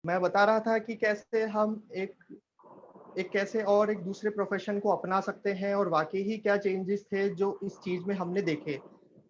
मैं बता रहा था कि कैसे हम एक दूसरे प्रोफेशन को अपना सकते हैं और वाकई ही क्या चेंजेस थे जो इस चीज में हमने देखे।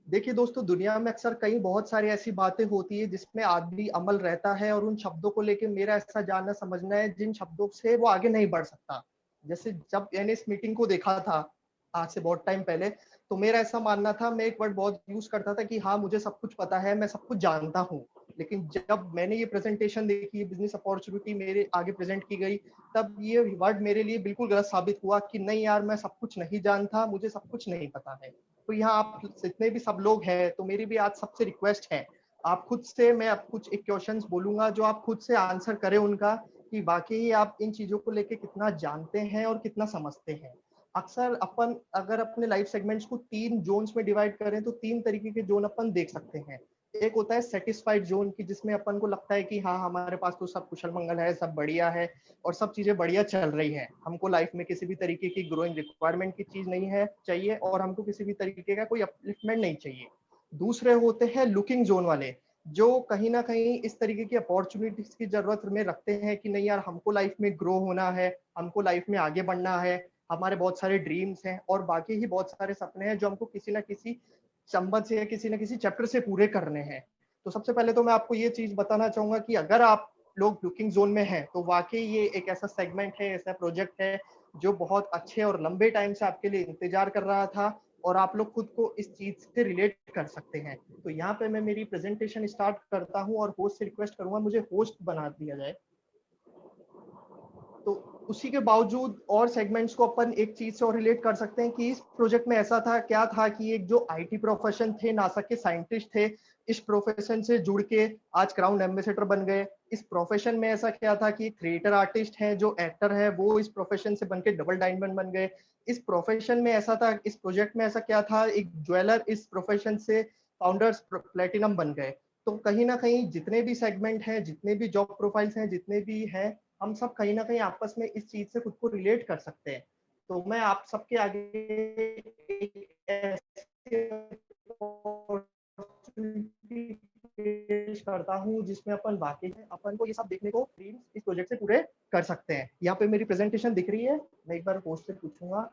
देखिए दोस्तों, दुनिया में अक्सर कई बहुत सारी ऐसी बातें होती है जिसमें आदमी अमल रहता है और उन शब्दों को लेके मेरा ऐसा जानना समझना है जिन शब्दों से वो आगे नहीं बढ़ सकता। जैसे जब मैंने इस मीटिंग को देखा था आज से बहुत टाइम पहले, तो मेरा ऐसा मानना था, मैं एक वर्ड बहुत यूज करता था कि हाँ मुझे सब कुछ पता है, मैं सब कुछ जानता हूँ। लेकिन जब मैंने ये प्रेजेंटेशन देखी, बिजनेस अपॉर्चुनिटी मेरे आगे प्रेजेंट की गई, तब ये वर्ड मेरे लिए बिल्कुल गलत साबित हुआ कि नहीं यार, मैं सब कुछ नहीं जानता, मुझे सब कुछ नहीं पता है। तो यहाँ आप जितने भी सब लोग हैं, तो मेरी भी आज सबसे रिक्वेस्ट है, आप खुद से, मैं आप कुछ एक क्वेश्चंस बोलूंगा जो आप खुद से आंसर करें उनका, कि वाकई आप इन चीजों को लेके कितना जानते हैं और कितना समझते हैं। अक्सर अपन अगर अपने लाइफ सेगमेंट्स को 3 जोन्स में डिवाइड करें तो 3 तरीके के जोन अपन देख सकते हैं। एक होता है सेटिस्फाइड जोन की, जिसमें अपन को लगता है कि हाँ हमारे पास तो सब कुशल मंगल है, सब बढ़िया है और सब चीजें बढ़िया चल रही हैं, हमको लाइफ में किसी भी तरीके की ग्रोइंग रिक्वायरमेंट की चीज नहीं है चाहिए और हमको किसी भी तरीके का कोई अपलिफ्टमेंट नहीं चाहिए। दूसरे होते हैं लुकिंग जोन वाले, जो कहीं ना कहीं इस तरीके की अपॉर्चुनिटीज की जरूरत में रखते हैं कि नहीं यार, हमको लाइफ में ग्रो होना है, हमको लाइफ में आगे बढ़ना है, हमारे बहुत सारे ड्रीम्स हैं और बाकी ही बहुत सारे सपने हैं जो हमको किसी ना किसी संबंध से या किसी ना किसी चैप्टर से पूरे करने हैं। तो सबसे पहले तो मैं आपको ये चीज बताना चाहूंगा कि अगर आप लोग लुकिंग जोन में हैं तो वाकई ये एक ऐसा सेगमेंट है, ऐसा प्रोजेक्ट है जो बहुत अच्छे और लंबे टाइम से आपके लिए इंतजार कर रहा था और आप लोग खुद को इस चीज से रिलेट कर सकते हैं। तो यहाँ पे मैं मेरी प्रेजेंटेशन स्टार्ट करता हूँ और होस्ट से रिक्वेस्ट करूंगा मुझे होस्ट बना दिया जाए। तो उसी के बावजूद और सेगमेंट्स को अपन एक चीज से और रिलेट कर सकते हैं कि इस प्रोजेक्ट में ऐसा था क्या था कि एक जो आईटी प्रोफेशन थे, नासा के साइंटिस्ट थे, इस प्रोफेशन से जुड़ के आज क्राउन एम्बेसडर बन गए। इस प्रोफेशन में ऐसा क्या था कि क्रिएटर आर्टिस्ट है, जो एक्टर है, वो इस प्रोफेशन से बन के डबल डायमंड बन गए। इस प्रोफेशन में ऐसा था, इस प्रोजेक्ट में ऐसा क्या था, एक ज्वेलर इस प्रोफेशन से फाउंडर्स प्लेटिनम बन गए। तो कहीं ना कहीं जितने भी सेगमेंट हैं, जितने भी जॉब प्रोफाइल्स हैं, जितने भी हैं, हम सब कहीं ना कहीं आपस में इस चीज से खुद को रिलेट कर सकते हैं। तो मैं आप सबके आगे एक ऐसे पेश करता हूँ जिसमें अपन वाकई में अपन को ये सब देखने को ड्रीम्स इस प्रोजेक्ट से पूरे कर सकते हैं। यहाँ पे मेरी प्रेजेंटेशन दिख रही है, मैं एक बार होस्ट से पूछूंगा।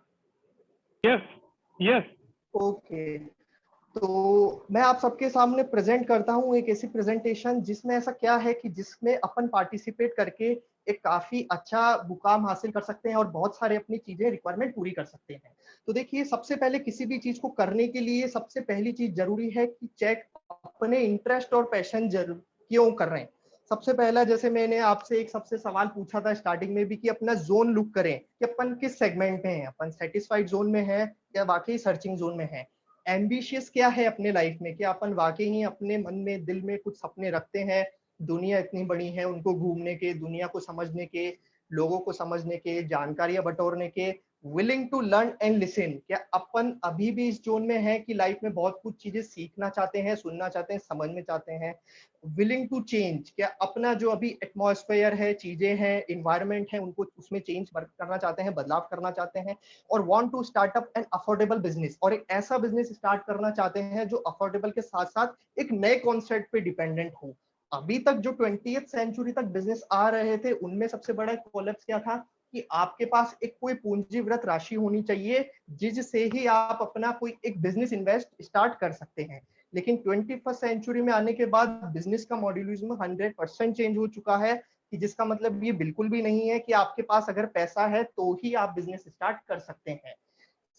यस यस ओके, तो मैं आप सबके सामने प्रेजेंट करता हूँ एक ऐसी प्रेजेंटेशन जिसमें ऐसा क्या है कि जिसमें अपन पार्टिसिपेट करके एक काफी अच्छा मुकाम हासिल कर सकते हैं और बहुत सारे अपनी चीजें रिक्वायरमेंट पूरी कर सकते हैं। तो देखिए, सबसे पहले किसी भी चीज को करने के लिए सबसे पहली चीज जरूरी है कि चेक अपने इंटरेस्ट और पैशन जरूर क्यों कर रहे हैं। सबसे पहला, जैसे मैंने आपसे एक सबसे सवाल पूछा था स्टार्टिंग में भी, कि अपना जोन लुक करें कि अपन किस सेगमेंट में है, अपन सेटिस्फाइड जोन में है या वाकई सर्चिंग जोन में है। एम्बिशियस क्या है अपने लाइफ में, कि अपन वाकई ही अपने मन में, दिल में कुछ सपने रखते हैं, दुनिया इतनी बड़ी है, उनको घूमने के, दुनिया को समझने के, लोगों को समझने के, जानकारियां बटोरने के, willing to learn and listen. क्या अपन अभी भी इस जोन में है कि लाइफ में बहुत कुछ चीजें सीखना चाहते हैं, सुनना चाहते हैं, समझना चाहते हैं? विलिंग टू चेंज, क्या अपना जो अभी एटमॉस्फेयर है, चीजें हैं, इन्वायरमेंट है, उनको उसमें चेंज करना चाहते हैं, बदलाव करना चाहते हैं? और want to start up an affordable business, और एक ऐसा बिजनेस स्टार्ट करना चाहते हैं जो अफोर्डेबल के साथ साथ एक नए कॉन्सेप्ट पे डिपेंडेंट हो। अभी तक जो 20th सेंचुरी तक बिजनेस आ रहे थे, उनमें सबसे बड़ा कोलैप्स क्या था कि आपके पास एक कोई पूंजीवृत राशि होनी चाहिए जिससे ही आप अपना कोई एक बिजनेस इन्वेस्ट स्टार्ट कर सकते हैं। लेकिन 21st सेंचुरी में आने के बाद बिजनेस का मॉड्यूलिज्म 100% चेंज हो चुका है, कि जिसका मतलब ये बिल्कुल भी नहीं है कि आपके पास अगर पैसा है तो ही आप बिजनेस स्टार्ट कर सकते हैं।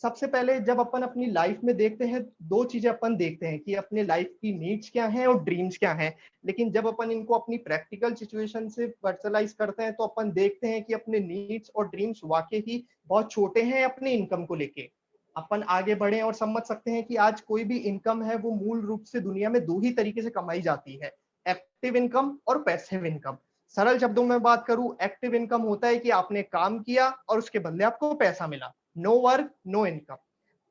सबसे पहले जब अपन अपनी लाइफ में देखते हैं, दो चीजें अपन देखते हैं कि अपने लाइफ की नीड्स क्या हैं और ड्रीम्स क्या हैं। लेकिन जब अपन इनको अपनी प्रैक्टिकल सिचुएशन से पर्सनलाइज करते हैं तो अपन देखते हैं कि अपने नीड्स और ड्रीम्स वाकई ही बहुत छोटे हैं अपनी इनकम को लेके। अपन आगे बढ़े और समझ सकते हैं कि आज कोई भी इनकम है वो मूल रूप से दुनिया में दो ही तरीके से कमाई जाती है, एक्टिव इनकम और पैसिव इनकम। सरल शब्दों में बात करूं, एक्टिव इनकम होता है कि आपने काम किया और उसके बदले आपको पैसा मिला, no work no income.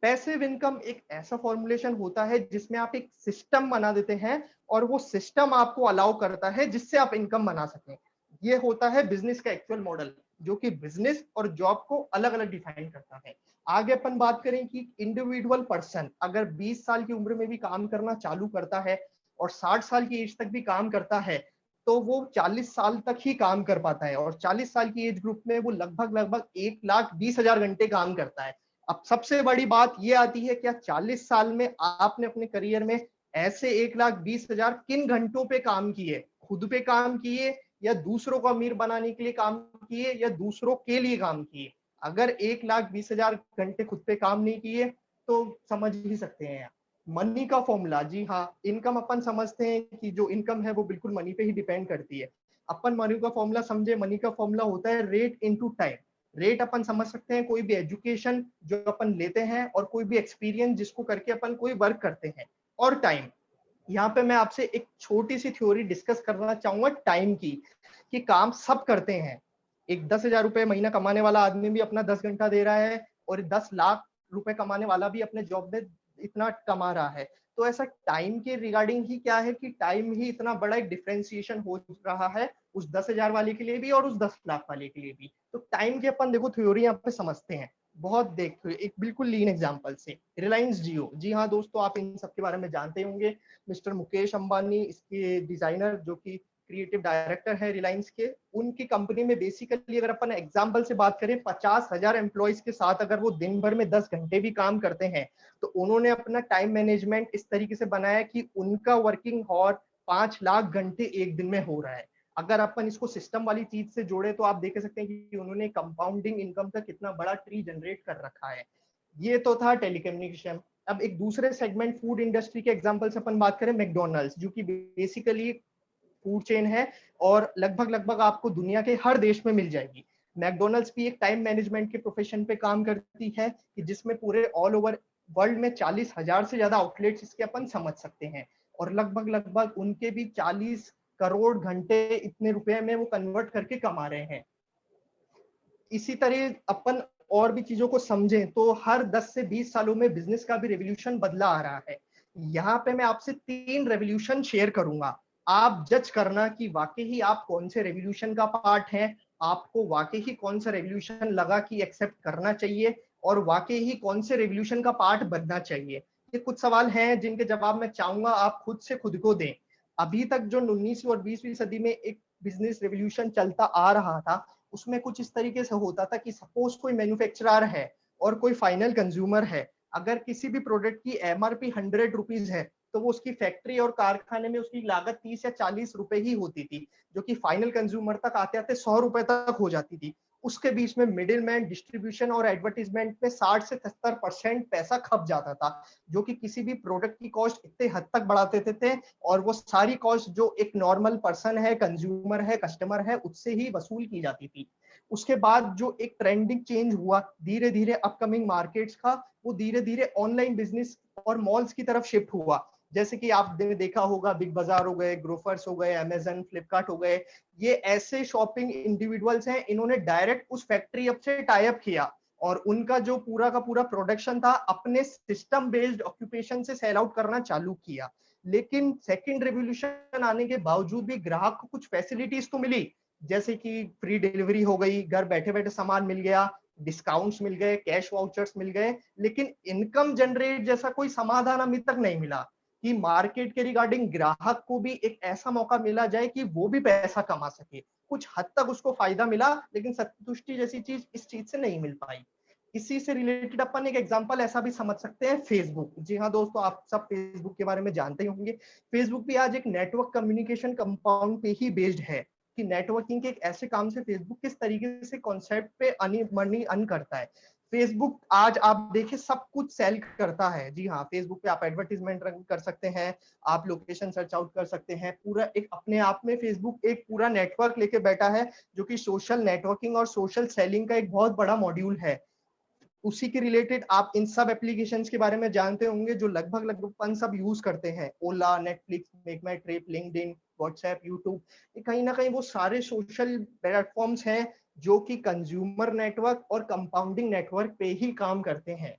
Passive income एक ऐसा फॉर्मुलेशन होता है जिसमें आप एक सिस्टम बना देते हैं और वो सिस्टम आपको अलाउ करता है जिससे आप इनकम बना सकें। ये होता है बिजनेस का एक्चुअल मॉडल, जो कि बिजनेस और जॉब को अलग अलग डिफाइन करता है। आगे अपन बात करें कि इंडिविजुअल पर्सन अगर 20 साल की उम्र में भी काम करना चालू करता है और 60 साल की एज तक भी काम करता है, तो वो 40 साल तक ही काम कर पाता है, और 40 साल की एज ग्रुप में वो लगभग 1,20,000 घंटे काम करता है। अब सबसे बड़ी बात ये आती है, क्या 40 साल में आपने अपने करियर में ऐसे 1,20,000 किन घंटों पे काम किए? खुद पे काम किए, या दूसरों को अमीर बनाने के लिए काम किए, या दूसरों के लिए काम किए? अगर 1,20,000 घंटे खुद पे काम नहीं किए तो समझ ही सकते हैं। मनी का फॉर्मूला, जी हाँ, इनकम अपन समझते हैं कि जो इनकम है वो बिल्कुल मनी पे ही डिपेंड करती है। अपन मनी का फॉर्मूला समझे, मनी का फॉर्मूला होता है रेट इनटू टाइम। रेट अपन समझ सकते हैं कोई भी एजुकेशन जो अपन लेते हैं, और कोई भी एक्सपीरियंस जिसको करके अपन कोई वर्क करते हैं, और टाइम। यहाँ पे मैं आपसे एक छोटी सी थ्योरी डिस्कस करना चाहूंगा टाइम की, कि काम सब करते हैं। एक 10,000 रुपए महीना कमाने वाला आदमी भी अपना 10 घंटा दे रहा है, और 10 लाख रुपए कमाने वाला भी अपने जॉब में इतना कमा रहा है। तो ऐसा टाइम के रिगार्डिंग ही क्या है कि टाइम ही इतना बड़ा एक डिफरेंशिएशन हो रहा है उस 10,000 वाले के लिए भी और उस 10 लाख वाले के लिए भी। तो टाइम की अपन देखो थ्योरी यहाँ पे समझते हैं, बहुत देखो एक बिल्कुल लीन एग्जांपल से, रिलायंस जियो। जी हाँ दोस्तों, आप इन सब के बारे में जानते होंगे। मिस्टर मुकेश अंबानी इसके डिजाइनर, जो कि क्रिएटिव डायरेक्टर है रिलायंस के, उनकी कंपनी में बेसिकली अगर अपन एग्जांपल से बात करें, 50,000 एम्प्लॉयज के साथ अगर वो दिन भर में 10 घंटे भी काम करते हैं, तो उन्होंने अपना टाइम मैनेजमेंट इस तरीके से बनाया कि उनका वर्किंग हॉर 5 लाख घंटे एक दिन में हो रहा है। अगर अपन इसको सिस्टम वाली चीज से जोड़े तो आप देख सकते हैं कि उन्होंने कंपाउंडिंग इनकम का कितना बड़ा ट्री जनरेट कर रखा है। ये तो था टेलीकम्युनिकेशन। अब एक दूसरे सेगमेंट फूड इंडस्ट्री के एग्जांपल से अपन बात करें, मैकडॉनल्ड्स, जो कि बेसिकली फूड चेन है, और लगभग आपको दुनिया के हर देश में मिल जाएगी। मैकडॉनल्ड्स भी एक टाइम मैनेजमेंट के प्रोफेशन पे काम करती है, कि जिसमें पूरे ऑल ओवर वर्ल्ड में 40,000 से ज्यादा आउटलेट्स इसके अपन समझ सकते हैं, और लगभग उनके भी 40 करोड़ घंटे इतने रुपए में वो कन्वर्ट करके कमा रहे हैं। इसी तरह अपन और भी चीजों को समझें तो हर 10 से 20 सालों में बिजनेस का भी रेवोल्यूशन बदला आ रहा है। यहाँ पे मैं आपसे 3 रेवोल्यूशन शेयर करूंगा, आप जज करना कि वाकई ही आप कौन से रेवोल्यूशन का पार्ट हैं, आपको वाकई ही कौन सा रेवोल्यूशन लगा कि एक्सेप्ट करना चाहिए, और वाकई ही कौन से रेवोल्यूशन का पार्ट बनना चाहिए। ये कुछ सवाल हैं जिनके जवाब मैं चाहूंगा आप खुद से खुद को दें। अभी तक जो 19वीं और 20वीं सदी में एक बिजनेस रेवोल्यूशन चलता आ रहा था, उसमें कुछ इस तरीके से होता था कि सपोज कोई मैन्युफैक्चरर है और कोई फाइनल कंज्यूमर है, अगर किसी भी प्रोडक्ट की एमआरपी 100 रुपीज है, तो वो उसकी फैक्ट्री और कारखाने में उसकी लागत 30 या 40 रुपए ही होती थी, जो कि फाइनल कंज्यूमर तक आते आते 100 रुपए तक हो जाती थी। उसके बीच में मिडिल मैन, डिस्ट्रीब्यूशन और एडवर्टीजमेंट में 60 से 70% पैसा खप जाता था, जो कि किसी भी प्रोडक्ट की कॉस्ट इतने हद तक बढ़ा देते थे, और वो सारी कॉस्ट जो एक नॉर्मल पर्सन है, कंज्यूमर है, कस्टमर है, उससे ही वसूल की जाती थी। उसके बाद जो एक ट्रेंडिंग चेंज हुआ धीरे धीरे अपकमिंग मार्केट्स का, वो धीरे धीरे ऑनलाइन बिजनेस और मॉल्स की तरफ शिफ्ट हुआ। जैसे कि आपने देखा होगा, बिग बाजार हो गए, ग्रोफर्स हो गए, अमेजन, फ्लिपकार्ट हो गए, ये ऐसे शॉपिंग इंडिविजुअल्स हैं, इन्होंने डायरेक्ट उस फैक्ट्री अप से टाई अप किया, और उनका जो पूरा का पूरा प्रोडक्शन था अपने सिस्टम बेस्ड ऑक्यूपेशन से सेल आउट करना चालू किया। लेकिन सेकंड रेवोल्यूशन आने के बावजूद भी ग्राहक को कुछ फैसिलिटीज तो मिली, जैसे कि फ्री डिलीवरी हो गई, घर बैठे बैठे सामान मिल गया, डिस्काउंट्स मिल गए, कैश वाउचर्स मिल गए, लेकिन इनकम जनरेट जैसा कोई समाधान अभी तक नहीं मिला कि मार्केट के रिगार्डिंग ग्राहक को भी एक ऐसा मौका मिला जाए कि वो भी पैसा कमा सके। कुछ हद तक उसको फायदा मिला, लेकिन संतुष्टि जैसी चीज इस चीज से नहीं मिल पाई। इसी से रिलेटेड अपन एक एग्जांपल ऐसा भी समझ सकते हैं, फेसबुक। जी हाँ दोस्तों, आप सब फेसबुक के बारे में जानते ही होंगे। फेसबुक भी आज एक नेटवर्क कम्युनिकेशन कंपाउंड पे ही बेस्ड है, कि नेटवर्किंग के एक ऐसे काम से फेसबुक किस तरीके से कॉन्सेप्ट पे मनी अर्न करता है। फेसबुक आज आप देखिए सब कुछ सेल करता है। जी हाँ, फेसबुक पे आप एडवर्टीजमेंट रन कर सकते हैं, आप लोकेशन सर्च आउट कर सकते हैं, पूरा एक अपने आप में फेसबुक एक पूरा नेटवर्क लेके बैठा है, जो कि सोशल नेटवर्किंग और सोशल सेलिंग का एक बहुत बड़ा मॉड्यूल है। उसी के रिलेटेड आप इन सब एप्लीकेशंस के बारे में जानते होंगे, जो लगभग अपन सब यूज करते हैं, ओला, नेटफ्लिक्स, मेक माई ट्रिप, लिंक्डइन, व्हाट्सएप, यूट्यूब। ये कहीं ना कहीं वो सारे सोशल प्लेटफॉर्म्स हैं जो कि कंज्यूमर नेटवर्क और कंपाउंडिंग नेटवर्क पे ही काम करते हैं।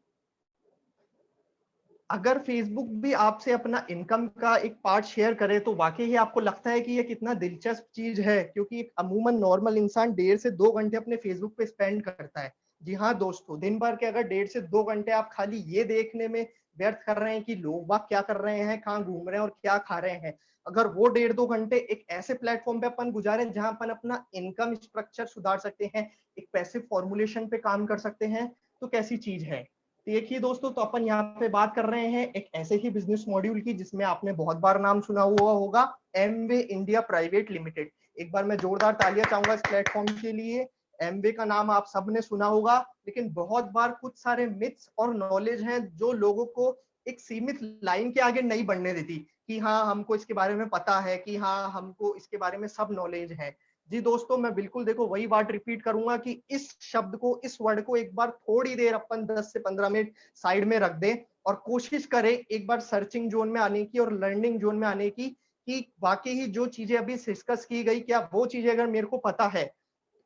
अगर फेसबुक भी आपसे अपना इनकम का एक पार्ट शेयर करे तो वाकई ही आपको लगता है कि ये कितना दिलचस्प चीज है, क्योंकि एक अमूमन नॉर्मल इंसान 1.5 से 2 घंटे अपने फेसबुक पे स्पेंड करता है। जी हाँ दोस्तों, दिन भर के अगर 1.5 से 2 घंटे आप खाली ये देखने में व्यर्थ कर रहे हैं कि लोग बाग क्या कर रहे हैं, कहाँ घूम रहे हैं और क्या खा रहे हैं, अगर वो 1.5-2 घंटे एक ऐसे प्लेटफॉर्म पे अपन गुजारें जहां अपन अपना इनकम स्ट्रक्चर सुधार सकते हैं, एक पैसिव फॉर्मुलेशन पे काम कर सकते हैं, तो कैसी चीज है। देखिए दोस्तों, तो अपन यहाँ पे बात कर रहे हैं एक ऐसे ही बिजनेस मॉड्यूल की जिसमें आपने बहुत बार नाम सुना हुआ होगा, एमवे इंडिया प्राइवेट लिमिटेड। एक बार मैं जोरदार तालियां चाहूंगा इस प्लेटफॉर्म के लिए। एमवे का नाम आप सबने सुना होगा, लेकिन बहुत बार कुछ सारे मिथ्स और नॉलेज हैं जो लोगों को एक सीमित लाइन के आगे नहीं बढ़ने देती कि हाँ हमको इसके बारे में पता है, कि हाँ हमको इसके बारे में सब नॉलेज है। जी दोस्तों, मैं बिल्कुल देखो वही बात रिपीट करूंगा कि इस शब्द को, इस वर्ड को एक बार थोड़ी देर अपन 10 से 15 मिनट साइड में रख दें और कोशिश करें एक बार सर्चिंग जोन में आने की और लर्निंग जोन में आने की, कि वाकई ही जो चीजें अभी डिस्कस की गई, क्या वो चीजें अगर मेरे को पता है,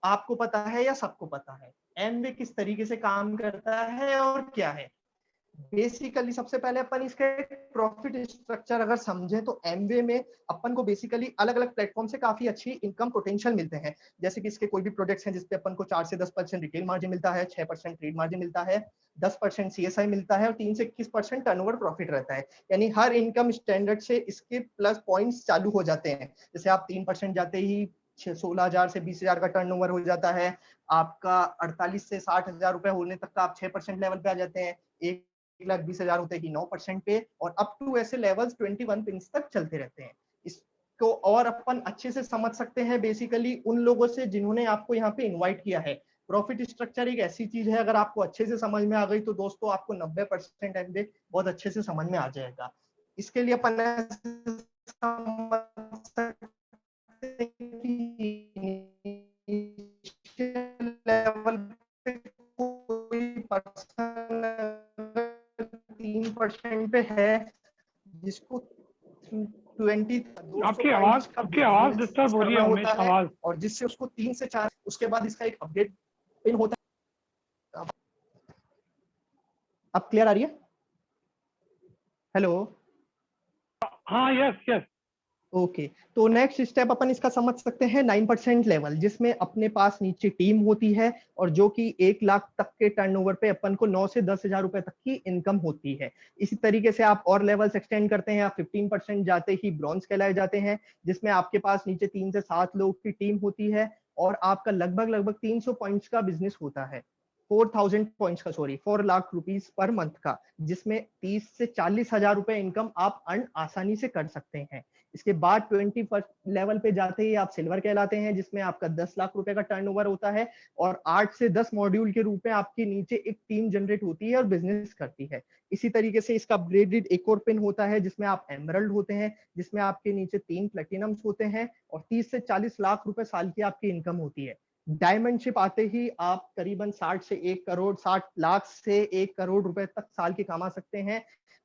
आपको पता है या सबको पता है, एमवे किस तरीके से काम करता है और क्या है। बेसिकली सबसे पहले अपन इसका प्रॉफिट स्ट्रक्चर अगर समझें तो एमवे में अपन को बेसिकली अलग अलग प्लेटफॉर्म से काफी अच्छी इनकम पोटेंशियल मिलते हैं। जैसे कि इसके कोई भी प्रोडक्ट्स हैं जिसपे अपन को 4 से 10% रिटेल मार्जिन मिलता है, 6% ट्रेड मार्जिन मिलता है, 10% सीएसआई मिलता है और 3 से 21% टर्नओवर प्रॉफिट रहता है। यानी हर इनकम स्टैंडर्ड से इसके प्लस पॉइंट्स चालू हो जाते हैं। जैसे आप 3% जाते ही 16,000 से 20,000 का टर्नओवर हो जाता है, आपका 48 से 60,000 रुपए होने तक का आप 6% लेवल पे आ जाते हैं, 1,20,000 होते ही 9% पे, और अप टू ऐसे लेवल्स 21 पिंस तक चलते रहते हैं। इसको और अपन अच्छे से समझ सकते हैं बेसिकली उन लोगों से जिन्होंने आपको यहाँ पे इनवाइट किया है। प्रॉफिट स्ट्रक्चर एक ऐसी चीज है, अगर आपको अच्छे से समझ में आ गई तो दोस्तों आपको 90% एमबे बहुत अच्छे से समझ में आ जाएगा। इसके लिए अपन समझ सकते हैं कि लेवल पे कोई पर्सन 3% पे है जिसको 20 आपकी आवाज डिस्टर्ब हो रही है उमेश, आवाज। और जिससे उसको 3 से 4, उसके बाद इसका एक अपडेट पिन होता है। अब क्लियर आ रही है? हेलो। हाँ, यस यस। ओके, तो नेक्स्ट स्टेप अपन इसका समझ सकते हैं 9% लेवल, जिसमें अपने पास नीचे टीम होती है और जो कि 1 लाख तक के टर्नओवर पे अपन को 9 से 10,000 रुपए तक की इनकम होती है। इसी तरीके से आप और लेवल्स एक्सटेंड करते हैं, आप 15% जाते ही ब्रॉन्ज कहलाए जाते हैं, जिसमें आपके पास नीचे 3 से 7 लोग की टीम होती है और आपका लगभग 300 पॉइंट्स का बिजनेस होता है, 4,000 पॉइंट्स का, sorry 4 lakh rupees per month का, जिसमें 30 से 40,000 रुपए इनकम आप अर्न आसानी से कर सकते हैं। इसके बाद 20 लेवल पे जाते ही आप सिल्वर कहलाते हैं, जिसमें आपका 10 लाख रुपए का टर्नओवर होता है और 8 से 10 मॉड्यूल के रूप में आपके नीचे एक टीम जनरेट होती है और बिजनेस करती है। इसी तरीके से इसका अपग्रेडेड एक और पिन होता है जिसमें आप एमरल्ड होते हैं, जिसमें आपके नीचे 3 प्लेटिनम्स होते हैं और 30 से 40 लाख रुपए साल की आपकी इनकम होती है। डायमंडशिप आते ही आप करीबन 60 से 1 करोड़, 60 लाख से 1 करोड़ रुपए तक साल के कमा सकते हैं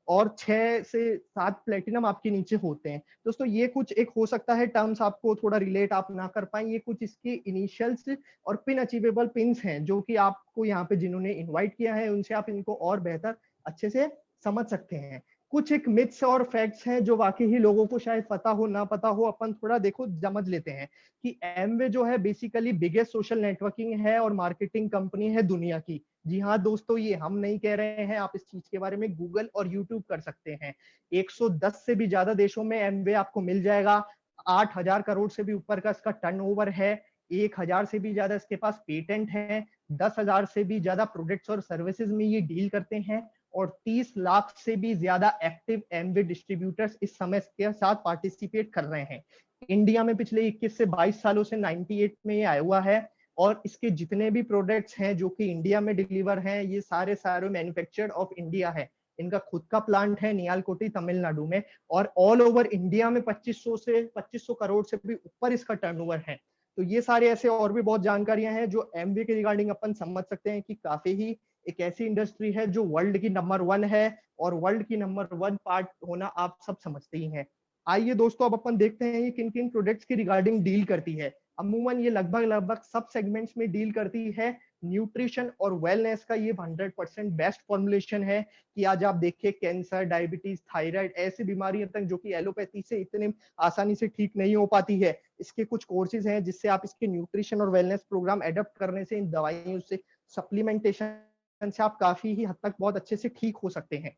और 6 से 7 प्लेटिनम आपके नीचे होते हैं। दोस्तों ये कुछ एक हो सकता है टर्म्स आपको थोड़ा रिलेट आप ना कर पाए, ये कुछ इसके इनिशियल्स और पिन अचीवेबल पिन्स हैं जो कि आपको यहाँ पे जिन्होंने इनवाइट किया है उनसे आप इनको और बेहतर अच्छे से समझ सकते हैं। कुछ एक मिथ्स और फैक्ट्स हैं जो वाकई ही लोगों को शायद पता हो ना पता हो, अपन थोड़ा देखो समझ लेते हैं कि एमवे जो है बेसिकली बिगेस्ट सोशल नेटवर्किंग है और मार्केटिंग कंपनी है दुनिया की। जी हाँ दोस्तों, ये हम नहीं कह रहे हैं, आप इस चीज के बारे में गूगल और यूट्यूब कर सकते हैं। 110 से भी ज्यादा देशों में एमवे आपको मिल जाएगा। 8,000 करोड़ से भी ऊपर का इसका टर्नओवर है, 1,000 से भी ज्यादा इसके पास पेटेंट है, 10,000 से भी ज्यादा प्रोडक्ट्स और सर्विसेज में ये डील करते हैं और 30 लाख से भी ज्यादा एक्टिव एमवे डिस्ट्रीब्यूटर्स इस समय के साथ पार्टिसिपेट कर रहे हैं। इंडिया में पिछले 21 से 22 सालों से 98 में ये आया हुआ है और इसके जितने भी प्रोडक्ट्स हैं जो कि इंडिया में डिलीवर हैं, ये सारे मैन्युफैक्चर्ड ऑफ इंडिया है। इनका खुद का प्लांट है नियालकोटी तमिलनाडु में और ऑल ओवर इंडिया में 2500 करोड़ से भी ऊपर इसका टर्नओवर है। तो ये सारे ऐसे और भी बहुत जानकारियां हैं जो एमवे के रिगार्डिंग अपन समझ सकते हैं कि काफी ही एक ऐसी इंडस्ट्री है जो वर्ल्ड की नंबर 1 है और वर्ल्ड की नंबर 1 पार्ट होना आप सब समझते ही हैं। आइए दोस्तों, अब अपन देखते हैं ये किन किन प्रोडक्ट्स की रिगार्डिंग डील करती है। अमूमन ये लगभग सब सेगमेंट्स में डील करती है। न्यूट्रिशन और वेलनेस का ये 100% बेस्ट फॉर्मुलेशन है कि आज आप देखिए कैंसर, डायबिटीज, थायराइड ऐसी बीमारियां तक जो कि एलोपैथी से इतने आसानी से ठीक नहीं हो पाती है, इसके कुछ कोर्सेज हैं जिससे आप इसके न्यूट्रिशन और वेलनेस प्रोग्राम एडप्ट करने से, इन दवाइयों से, सप्लीमेंटेशन से आप काफी ही हद तक बहुत अच्छे से ठीक हो सकते हैं।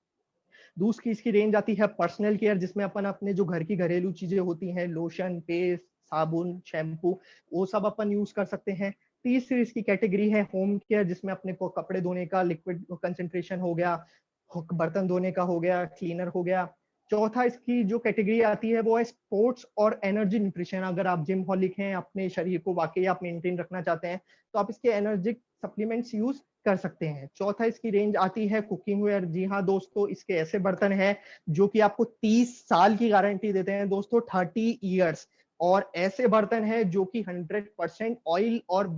दूसरी इसकी रेंज आती है पर्सनल केयर, जिसमें अपन अपने जो घर की घरेलू चीजें होती हैं, लोशन, पेस्ट, साबुन, शैम्पू, वो सब अपन यूज कर सकते हैं। तीसरी इसकी कैटेगरी है होम केयर, जिसमें अपने को कपड़े धोने का लिक्विड कंसंट्रेशन हो गया, बर्तन धोने का हो गया, क्लीनर हो गया। चौथा इसकी जो कैटेगरी आती है वो है स्पोर्ट्स और एनर्जी न्यूट्रिशन। अगर आप जिम हॉलिक हैं, अपने शरीर को वाकई आप मेंटेन रखना चाहते हैं, तो आप इसके एनर्जी सप्लीमेंट्स यूज कर सकते हैं। चौथा इसकी रेंज आती है कुकिंग वेयर। जी हाँ दोस्तों, इसके ऐसे बर्तन हैं जो कि आपको 30 साल की गारंटी देते हैं दोस्तों, 30 ईयर्स। और ऐसे बर्तन हैं जो कि 100% ऑयल और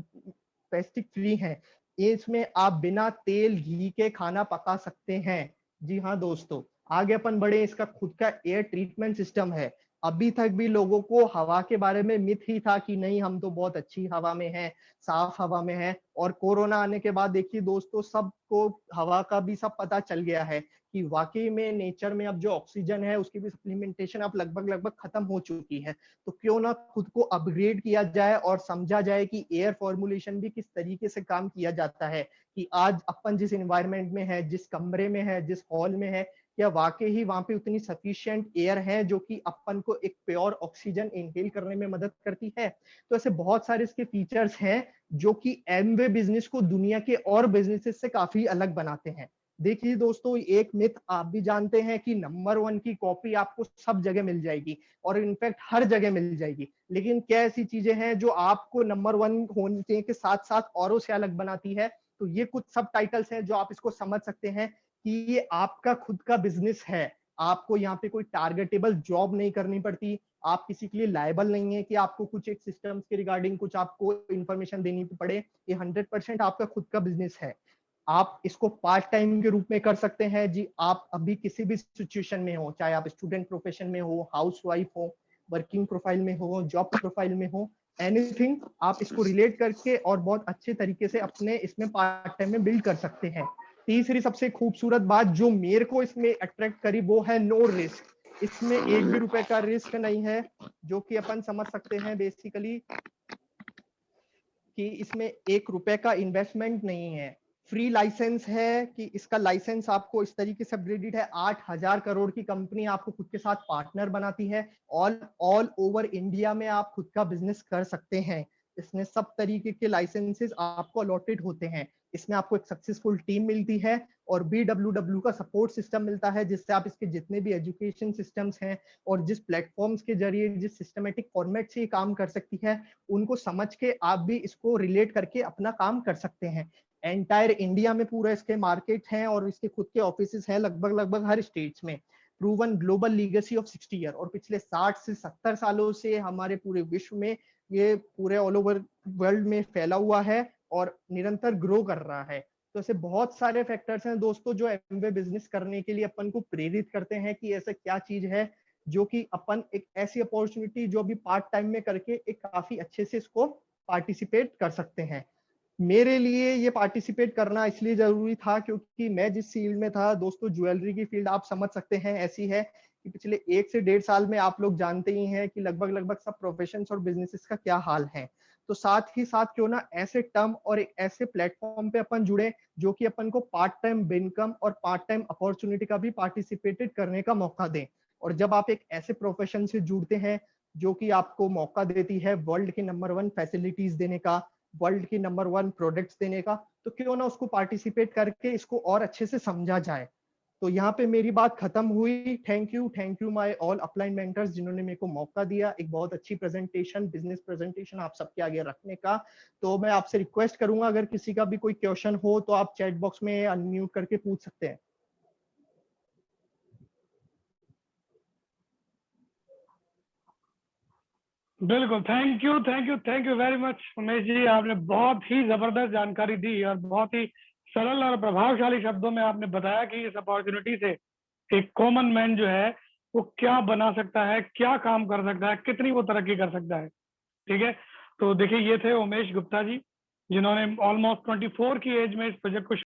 पेस्टिक फ्री हैं। इसमें आप बिना तेल घी के खाना पका सकते हैं। जी हाँ दोस्तों, आगे अपन बढ़े, इसका खुद का एयर ट्रीटमेंट सिस्टम है। अभी तक भी लोगों को हवा के बारे में मिथ ही था कि नहीं, हम तो बहुत अच्छी हवा में हैं, साफ हवा में हैं। और कोरोना आने के बाद देखिए दोस्तों, सबको हवा का भी सब पता चल गया है कि वाकई में नेचर में अब जो ऑक्सीजन है उसकी भी सप्लीमेंटेशन अब लगभग खत्म हो चुकी है। तो क्यों ना खुद को अपग्रेड किया जाए और समझा जाए कि एयर फॉर्मुलेशन भी किस तरीके से काम किया जाता है, कि आज अपन जिस एनवायरनमेंट में है, जिस कमरे में है, जिस हॉल में है, क्या वाकई ही वहां पे उतनी सफिशिएंट एयर है जो कि अपन को एक प्योर ऑक्सीजन इनहेल करने में मदद करती है। तो ऐसे बहुत सारे इसके फीचर्स हैं जो कि एमवे बिजनेस को दुनिया के और बिजनेसेस से काफी अलग बनाते हैं। देखिए दोस्तों, एक मिथ आप भी जानते हैं कि नंबर 1 की कॉपी आपको सब जगह मिल जाएगी, और इनफैक्ट हर जगह मिल जाएगी। लेकिन क्या ऐसी चीजें हैं जो आपको नंबर 1 होने के साथ साथ औरों से अलग बनाती है? तो ये कुछ सब टाइटल्स हैं जो आप इसको समझ सकते हैं कि ये आपका खुद का बिजनेस है। आपको यहाँ पे कोई टारगेटेबल जॉब नहीं करनी पड़ती। आप किसी के लिए लायबल नहीं है कि आपको कुछ एक सिस्टम्स के रिगार्डिंग कुछ आपको इंफॉर्मेशन देनी पड़े। ये 100% आपका खुद का बिजनेस है। आप इसको पार्ट टाइम के रूप में कर सकते हैं जी। आप अभी किसी भी सिचुएशन में हो, चाहे आप स्टूडेंट प्रोफेशन में हो, हाउस वाइफ हो, वर्किंग प्रोफाइल में हो, जॉब प्रोफाइल में हो, एनीथिंग, आप इसको रिलेट करके और बहुत अच्छे तरीके से अपने इसमें पार्ट टाइम में बिल्ड कर सकते हैं। तीसरी सबसे खूबसूरत बात जो मेरे को इसमें अट्रैक्ट करी वो है नो रिस्क। इसमें एक भी रुपए का रिस्क नहीं है, जो कि अपन समझ सकते हैं बेसिकली कि इसमें 1 रुपए का इन्वेस्टमेंट नहीं है। फ्री लाइसेंस है कि इसका लाइसेंस आपको इस तरीके से अपग्रेडेड है। 8,000 करोड़ की कंपनी आपको खुद के साथ पार्टनर बनाती है। ऑल ओवर इंडिया में आप खुद का बिजनेस कर सकते हैं। इसमें सब तरीके के लाइसेंसेस आपको अलॉटेड होते हैं। इसमें आपको एक सक्सेसफुल टीम मिलती है और BWW का सपोर्ट सिस्टम मिलता है, जिससे आप इसके जितने भी एजुकेशन सिस्टम्स हैं और जिस प्लेटफॉर्म्स के जरिए जिस सिस्टमेटिक फॉर्मेट से ये काम कर सकती है, उनको समझ के आप भी इसको रिलेट करके अपना काम कर सकते हैं। एंटायर इंडिया में पूरा इसके मार्केट हैं और इसके खुद के ऑफिसेस हैं लगभग हर स्टेट्स में। Proven global legacy of 60 year, और पिछले 60 से 70 सालों से हमारे पूरे विश्व में ये पूरे ऑल ओवर वर्ल्ड में फैला हुआ है और निरंतर ग्रो कर रहा है। तो ऐसे बहुत सारे फैक्टर्स हैं दोस्तों जो एमवे बिजनेस करने के लिए अपन को प्रेरित करते हैं कि ऐसा क्या चीज है जो कि अपन एक ऐसी अपॉर्चुनिटी जो अभी पार्ट टाइम में करके एक काफी अच्छे से इसको पार्टिसिपेट कर सकते हैं। मेरे लिए ये पार्टिसिपेट करना इसलिए जरूरी था क्योंकि मैं जिस फील्ड में था दोस्तों, ज्वेलरी की फील्ड आप समझ सकते हैं ऐसी है कि पिछले 1 से 1.5 साल में आप लोग जानते ही हैं कि लगभग सब प्रोफेशन और बिजनेसेस का क्या हाल है। तो साथ ही साथ क्यों ना ऐसे टर्म और एक ऐसे प्लेटफॉर्म पे अपन जुड़े जो कि अपन को पार्ट टाइम इनकम और पार्ट टाइम अपॉर्चुनिटी का भी पार्टिसिपेटेड करने का मौका दें। और जब आप एक ऐसे प्रोफेशन से जुड़ते हैं जो कि आपको मौका देती है वर्ल्ड के नंबर 1 फैसिलिटीज देने का, वर्ल्ड की नंबर 1 प्रोडक्ट्स देने का, तो क्यों ना उसको पार्टिसिपेट करके इसको और अच्छे से समझा जाए। तो यहाँ पे मेरी बात खत्म हुई। Thank you my all upline mentors जिन्होंने मेरे को मौका दिया एक बहुत अच्छी प्रेजेंटेशन, बिजनेस प्रेजेंटेशन आप सबके आगे रखने का। तो मैं आपसे रिक्वेस्ट करूंगा अगर किसी का भी कोई क्वेश्चन हो तो आप चैट बॉक्स में अनम्यूट करके पूछ सकते हैं। बिल्कुल, thank you very much Umesh ji. आपने बहुत ही जबरदस्त जानकारी दी और बहुत ही सरल और प्रभावशाली शब्दों में आपने बताया कि इस अपॉर्चुनिटी से एक कॉमन मैन जो है वो क्या बना सकता है, क्या काम कर सकता है, कितनी वो तरक्की कर सकता है। ठीक है, तो देखिए ये थे उमेश गुप्ता जी जिन्होंने ऑलमोस्ट 24 की एज में इस प्रोजेक्ट को